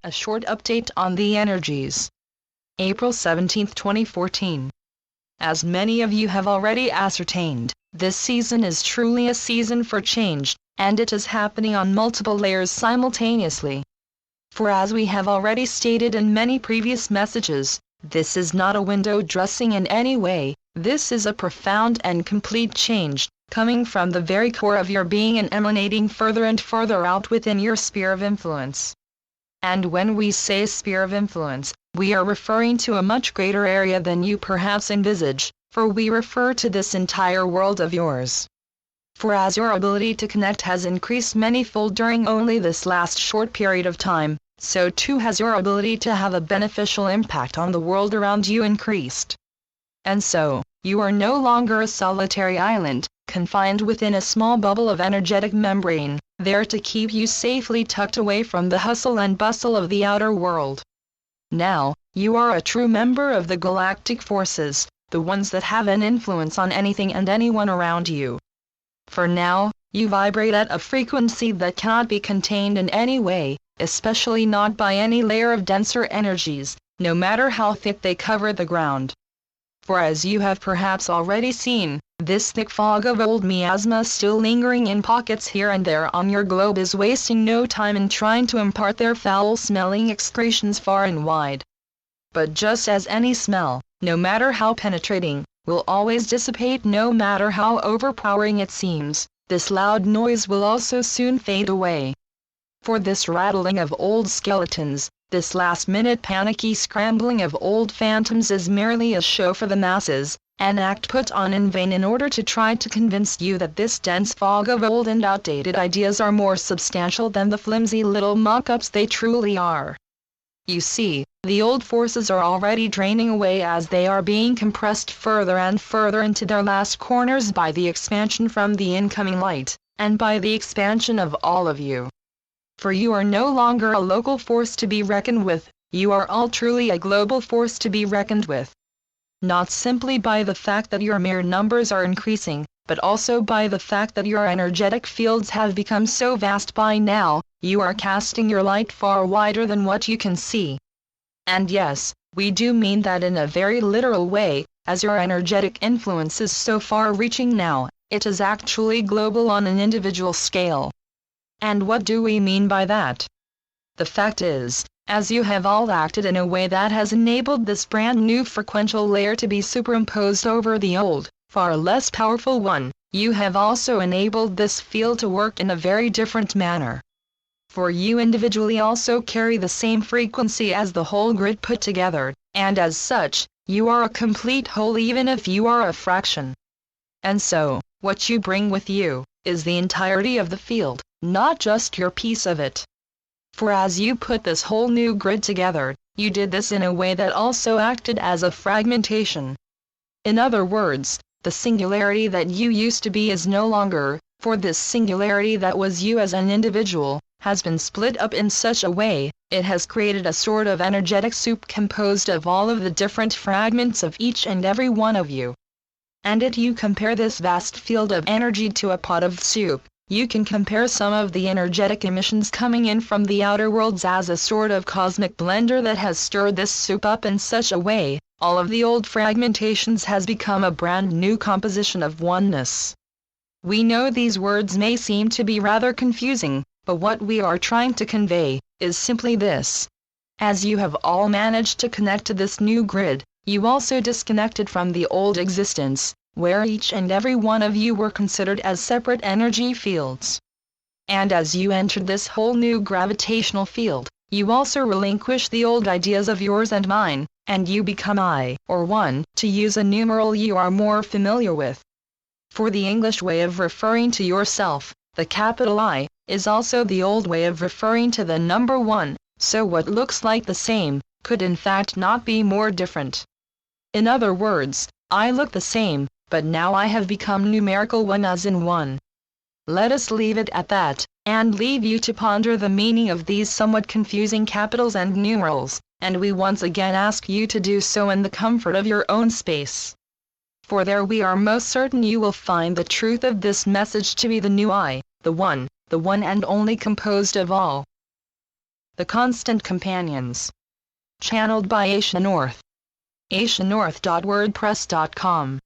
A short update on the energies. April 17, 2014. As many of you have already ascertained, this season is truly a season for change, and it is happening on multiple layers simultaneously. For as we have already stated in many previous messages, this is not a window dressing in any way, this is a profound and complete change, coming from the very core of your being and emanating further and further out within your sphere of influence. And when we say sphere of influence, we are referring to a much greater area than you perhaps envisage, for we refer to this entire world of yours. For as your ability to connect has increased manyfold during only this last short period of time, so too has your ability to have a beneficial impact on the world around you increased. And so, you are no longer a solitary island, confined within a small bubble of energetic membrane, there to keep you safely tucked away from the hustle and bustle of the outer world. Now, you are a true member of the galactic forces, the ones that have an influence on anything and anyone around you. For now, you vibrate at a frequency that cannot be contained in any way, especially not by any layer of denser energies, no matter how thick they cover the ground. For as you have perhaps already seen, this thick fog of old miasma still lingering in pockets here and there on your globe is wasting no time in trying to impart their foul-smelling excretions far and wide. But just as any smell, no matter how penetrating, will always dissipate no matter how overpowering it seems, this loud noise will also soon fade away. For this rattling of old skeletons, this last-minute panicky scrambling of old phantoms is merely a show for the masses, an act put on in vain in order to try to convince you that this dense fog of old and outdated ideas are more substantial than the flimsy little mock-ups they truly are. You see, the old forces are already draining away as they are being compressed further and further into their last corners by the expansion from the incoming light, and by the expansion of all of you. For you are no longer a local force to be reckoned with, you are all truly a global force to be reckoned with. Not simply by the fact that your mere numbers are increasing, but also by the fact that your energetic fields have become so vast by now, you are casting your light far wider than what you can see. And yes, we do mean that in a very literal way, as your energetic influence is so far-reaching now, it is actually global on an individual scale. And what do we mean by that? The fact is, as you have all acted in a way that has enabled this brand new frequential layer to be superimposed over the old, far less powerful one, you have also enabled this field to work in a very different manner. For you individually also carry the same frequency as the whole grid put together, and as such, you are a complete whole even if you are a fraction. And so, what you bring with you, is the entirety of the field, not just your piece of it. For as you put this whole new grid together, you did this in a way that also acted as a fragmentation. In other words, the singularity that you used to be is no longer, for this singularity that was you as an individual, has been split up in such a way, it has created a sort of energetic soup composed of all of the different fragments of each and every one of you. And if you compare this vast field of energy to a pot of soup, you can compare some of the energetic emissions coming in from the outer worlds as a sort of cosmic blender that has stirred this soup up in such a way, all of the old fragmentations has become a brand new composition of oneness. We know these words may seem to be rather confusing, but what we are trying to convey is simply this. As you have all managed to connect to this new grid, you also disconnected from the old existence, where each and every one of you were considered as separate energy fields. And as you entered this whole new gravitational field, you also relinquish the old ideas of yours and mine, and you become I, or one, to use a numeral you are more familiar with. For the English way of referring to yourself, the capital I, is also the old way of referring to the number 1, so what looks like the same, could in fact not be more different. In other words, I look the same, but now I have become numerical 1 as in 1. Let us leave it at that, and leave you to ponder the meaning of these somewhat confusing capitals and numerals, and we once again ask you to do so in the comfort of your own space. For there we are most certain you will find the truth of this message to be the new I, the one and only composed of all. The Constant Companions. Channeled by Asia North. asianorth.wordpress.com